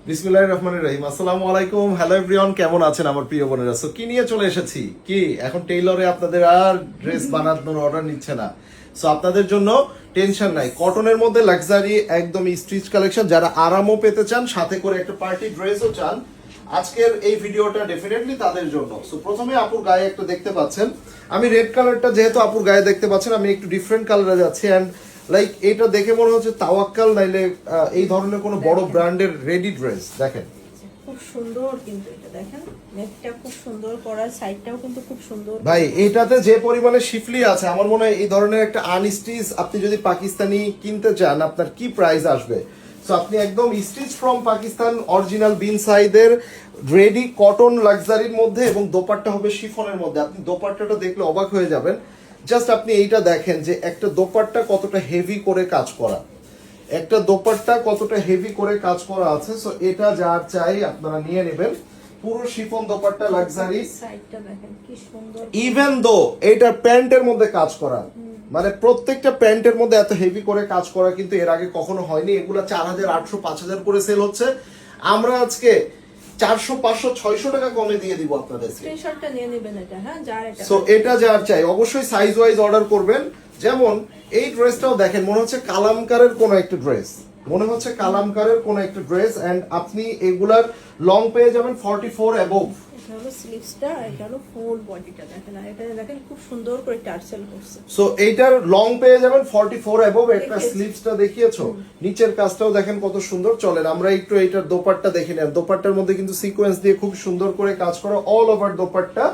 বিসমিল্লাহির রহমানির রহিম। আসসালামু আলাইকুম, হ্যালো এভরিওয়ান, কেমন আছেন আমার প্রিয় বোনেরা? সো কি নিয়ে চলে এসেছি, কি এখন টেইলরে আপনাদের আর ড্রেস বানানোর অর্ডার নিচ্ছে না। সো আপনাদের জন্য টেনশন নাই, কটনের মধ্যে লাক্সারি একদম স্টিচ কালেকশন, যারা আরামও পেতে চান সাথে করে একটা পার্টি ড্রেসও চান, আজকের এই ভিডিওটা ডেফিনেটলি তাদের জন্য। সো প্রথমে আপুর গায়ে একটা দেখতে পাচ্ছেন, আমি রেড কালারটা যেহেতু আপুর গায়ে দেখতে পাচ্ছেন, আমি একটু ডিফারেন্ট কালারে যাচ্ছি। অ্যান্ড লাইক এটা দেখে মনে হচ্ছে তাওয়াক্কাল নাইলে এই ধরনের কোনো বড় ব্র্যান্ডের রেডি ড্রেস। দেখেন খুব সুন্দর, কিন্তু এটা দেখেন নেকটা খুব সুন্দর করা, সাইডটাও কিন্তু খুব সুন্দর ভাই, এটাতে যে পরিমাণে শিফলি আছে, আমার মনে হয় এই ধরনের একটা আনস্টিচ আপনি যদি পাকিস্তানি কিনতে চান, আপনার কি প্রাইস আসবে? সো আপনি একদম স্টিচ ফ্রম পাকিস্তান অরিজিনাল বিন সাইদের রেডি কটন লাক্সারির মধ্যে, এবং দোপাট্টা হবে শিফনের মধ্যে। আপনি দোপাট্টাটা দেখলে অবাক হয়ে যাবেন। জাস্ট আপনি এইটা দেখেন যে একটা দোপাট্টা কতটা হেভি করে কাজ করা, একটা দোপাট্টা কতটা হেভি করে কাজ করা আছে। সো এটা যার চাই আপনারা নিয়ে নেবেন, পুরো শিফন দোপাট্টা লাক্সারি। সাইডটা দেখেন কি সুন্দর, ইভেন দো এটা প্যান্টের মধ্যে কাজ করা, মানে প্রত্যেকটা প্যান্টের মধ্যে এত হেভি করে কাজ করা কিন্তু এর আগে কখনো হয়নি। এগুলা 4,000, 800, 5,000 করে সেল হচ্ছে। আমরা আজকে 400, 500, 600 টাকা কমে দিয়ে দিব আপনাদেরকে। স্ক্রিনশটটা নিয়ে নেবেন এটা, হ্যাঁ যার এটা। সো এটা যার চাই অবশ্যই সাইজ ওয়াইজ অর্ডার করবেন। যেমন এই ড্রেসটাও দেখেন, মনে হচ্ছে কালামকারের কোনো একটা ড্রেস, মনে হচ্ছে কালামকারের কোনো একটা ড্রেস। এন্ড আপনি এগুলার লং পেয়ে যাবেন 44 অ্যাবভ। এটা হলো স্লিভসটা, এটা হলো ফুল বডিটা দেখেন, আর এটা দেখেন খুব সুন্দর করে টার্সেল করছে। সো এইটার লং পেয়ে যাবেন 44 অ্যাবভ। একটা স্লিভসটা দেখিয়েছো, নিচের কাজটাও দেখেন কত সুন্দর। চলেন আমরা একটু এইটার দোপাট্টা দেখে নেন। দোপাট্টার মধ্যে কিন্তু সিকোয়েন্স দিয়ে খুব সুন্দর করে কাজ করা, অল ওভার দোপাট্টা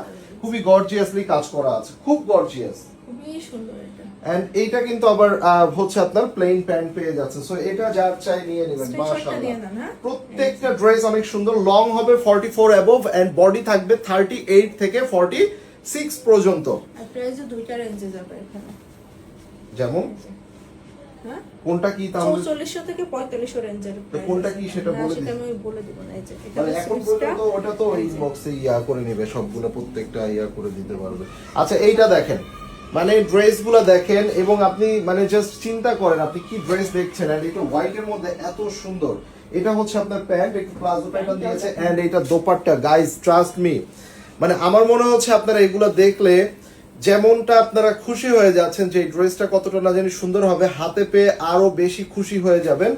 খুবই গর্জিয়াসলি কাজ করা আছে, খুব গর্জিয়াস। খুবই সুন্দর এটা। এন্ড এইটা কিন্তু আবার হচ্ছে আপনার প্লেন প্যান্ট পেয়ে যাচ্ছে। সো এটা যার চাই নিয়ে নেবেন। স্ক্রিনশটটা নিয়ে নেন, হ্যাঁ। প্রত্যেকটা ড্রেস অনেক সুন্দর, লং হবে 44 অ্যাবভ এন্ড বডি থাকবে 38 থেকে 46 পর্যন্ত। আর প্রাইসও দুইটা রেঞ্জে যাবে এখানে, যেমন হ্যাঁ কোনটা কি তাহলে 4400 থেকে 4500 রেঞ্জের। কোনটা কি সেটা বলে দিন। আমি বলে দিব না, এই যে এটা মানে এখন পর্যন্ত ওটা তো ইনবক্সে ইয়া করে নেবে, সবগুলো প্রত্যেকটা ইয়া করে দিতে পারবে। আচ্ছা এইটা দেখেন, মানে ড্রেসগুলো দেখেন, এবং আপনি মানে জাস্ট চিন্তা করেন আপনি কি ড্রেস দেখছেন। এন্ড এটা হোয়াইটের মধ্যে এত সুন্দর। এটা হচ্ছে আপনার প্যান্ট, একটু প্লাজো প্যাটার্ন দিয়েছে। এন্ড এটা দোপাট্টা, গাইস ট্রাস্ট মি, মানে আমার মনে হচ্ছে আপনারা এগুলো দেখলে যেমনটা আপনারা খুশি হয়ে যাচ্ছেন যে এই ড্রেসটা কতটা না জানি সুন্দর হবে, হাতে পেয়ে আরো বেশি খুশি হয়ে যাবেন।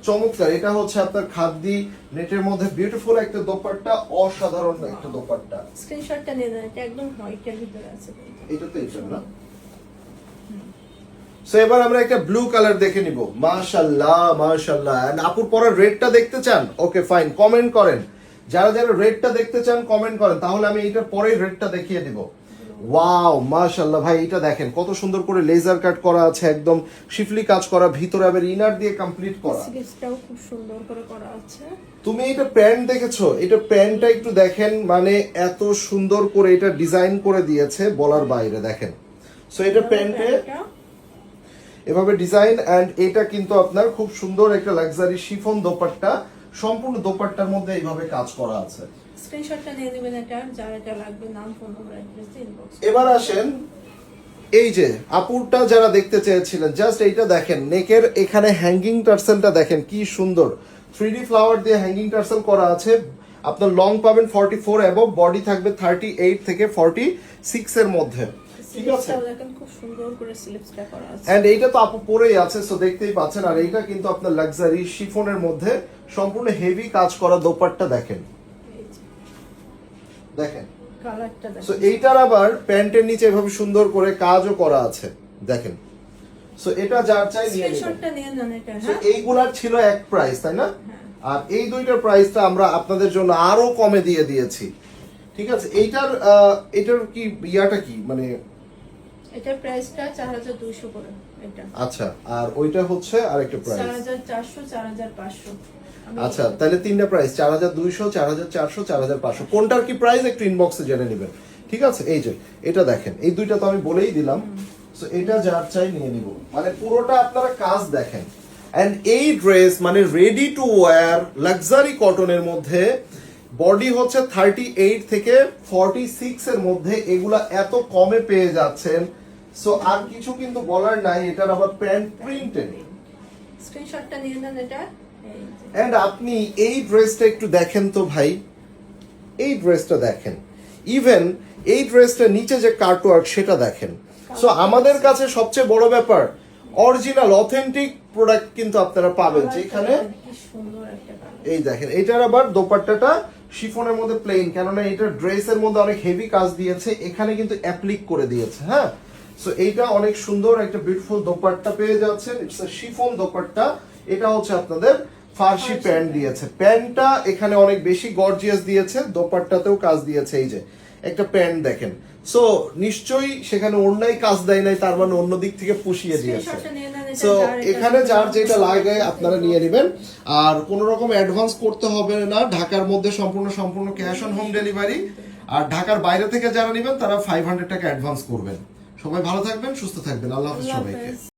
চমৎকার। এটা হচ্ছে আপনার খাদ্দি নেটের মধ্যে বিউটিফুল একটা দোপাট্টা, অসাধারণ একটা দোপাট্টা। স্ক্রিনশটটা নিয়ে নেন, এটা একদম হোয়াইটের ভিতরে আছে। এটা তো এটা না। সো এবার আমরা একটা ব্লু কালার দেখে নিব। মাশাআল্লাহ মাশাআল্লাহ। এন্ড আপুর পরা রেডটা দেখতে চান? ওকে ফাইন, কমেন্ট করেন। যারা যারা রেডটা দেখতে চান কমেন্ট করেন, তাহলে আমি এইটার পরেই রেডটা দেখিয়ে দিব। ওয়াও মাশাআল্লাহ ভাই, এটা দেখেন কত সুন্দর করে লেজার কাট করা আছে, একদম শিফলি কাজ করা, ভিতরে আবার ইনার দিয়ে কমপ্লিট করা। স্লিভসটাও খুব সুন্দর করে করা আছে। তুমি এটা প্যান্ট দেখেছো? এটা প্যান্টটা একটু দেখেন, মানে এত সুন্দর করে এটা ডিজাইন করে দিয়েছে বলার বাইরে। দেখেন, সো এটা প্যান্টে এভাবে ডিজাইন। এন্ড এটা কিন্তু আপনার খুব সুন্দর একটা লাক্সারি শিফন দোপাট্টা, সম্পূর্ণ দোপাট্টার মধ্যে এইভাবে কাজ করা আছে। স্ক্রিনশটটা নিয়ে নেবেন এটা, যার এটা লাগবে নাম, ফোন নাম্বার, অ্যাড্রেস ইনবক্স। এবার আসেন এই যে আপুরটা যারা দেখতে চেয়েছিলেন, জাস্ট এইটা দেখেন, নেকের এখানে হ্যাঙ্গিং টার্সেলটা দেখেন কি সুন্দর, 3D ফ্লাওয়ার দিয়ে হ্যাঙ্গিং টার্সেল করা আছে। আপনার লং পাবেন 44 অ্যাবভ, বডি থাকবে 38 থেকে 46 এর মধ্যে। ঠিক আছে, দেখেন খুব সুন্দর করে স্লিভসটা করা আছে। এন্ড এইটা তো আপু পরেই আছে, সো দেখতেই পাচ্ছেন। আর এইটা কিন্তু আপনার লাক্সারি শিফনের মধ্যে সম্পূর্ণ হেভি কাজ করা দোপাট্টা দেখেন, দেখেন কালারটা দেখেন। সো এইটার আবার প্যান্টের নিচে এভাবে সুন্দর করে কাজও করা আছে, দেখেন। সো এটা যার চাই নিয়ে নেবেন। স্ক্রিনশটটা নিয়ে নেন এটা, সো হ্যাঁ। এইগুলার ছিল এক প্রাইস, তাই না? হ্যাঁ। আর এই দুইটার প্রাইসটা আমরা আপনাদের জন্য আরো কমে দিয়ে দিয়েছি। ঠিক আছে, এটার কি ইয়াটা কি, মানে এটার প্রাইসটা 4200 করে এটা। আচ্ছা, আর ওইটা হচ্ছে আরেকটা প্রাইস 4400, 4500। আচ্ছা, তাহলে তিনটা প্রাইস 4200, 4400, 4500। কোনটার কি প্রাইস একটু ইনবক্সে জেনে নেবেন। ঠিক আছে, এই যে এটা দেখেন, এই দুইটা তো আমি বলেই দিলাম। সো এটা যার চাই নিয়ে নিব, মানে পুরোটা আপনারা কাজ দেখেন। এন্ড এই ড্রেস মানে রেডি টু ওয়্যার লাক্সারি কটনের মধ্যে, বডি হচ্ছে 38 থেকে 46 এর মধ্যে, এগুলা এত কমে পেয়ে যাচ্ছেন। সো আর কিছু কিন্তু বলার নাই। এটার আবার প্যান্ট প্রিন্টেড। স্ক্রিনশটটা নিয়ে নেন এটা, এন্ড আপনি এই ড্রেসটা একটু দেখেন তো ভাই, এই ড্রেসটা দেখেন, ইভেন এই ড্রেসটা নিচে যে কার্টওয়ার্ক সেটা দেখেন। সো আমাদের কাছে সবচেয়ে বড় ব্যাপার অরিজিনাল অথেন্টিক প্রোডাক্ট কিন্তু আপনারা পাবেন যেখানে। কি সুন্দর একটা কালার। এই দেখেন, এটার আবার দোপাট্টাটা শিফনের মধ্যে প্লেন, কেননা এটা ড্রেসের মধ্যে অনেক হেভি কাজ দিয়েছে, এখানে কিন্তু অ্যাপ্লিক করে দিয়েছে। হ্যাঁ, সো এইটা অনেক সুন্দর একটা বিউটিফুল দোপাট্টা পেয়ে যাচ্ছেন। It's a chiffon dupatta. এটা হচ্ছে আপনাদের ফার্সি প্যান্ট দিয়েছে, প্যান্টটা এখানে অনেক বেশি গর্জিয়াস দিয়েছে, দোপাট্টাতেও কাজ দিয়েছে। এই যে একটা প্যান্ট দেখেন, সো নিশ্চয়ই সেখানে অন্যায় কাজ দেয় নাই, তার মানে অন্য দিক থেকে পুষিয়ে দিয়েছে। স্ক্রিনশটটা নিয়ে নেন, এটা সো যার এটা এখানে যার সুন্দর যেটা লাগছে, লাগে আপনারা নিয়ে নেবেন, আর কোনো রকম অ্যাডভান্স করতে হবে না। ঢাকার মধ্যে সম্পূর্ণ ক্যাশ অন হোম ডেলিভারি, আর ঢাকার বাইরে থেকে যারা নেবেন তারা 500 টাকা অ্যাডভান্স করবেন। সবাই ভালো থাকবেন, সুস্থ থাকবেন, আল্লাহ হাফেজ আল্লাহ সবাইকে। হাফেজ।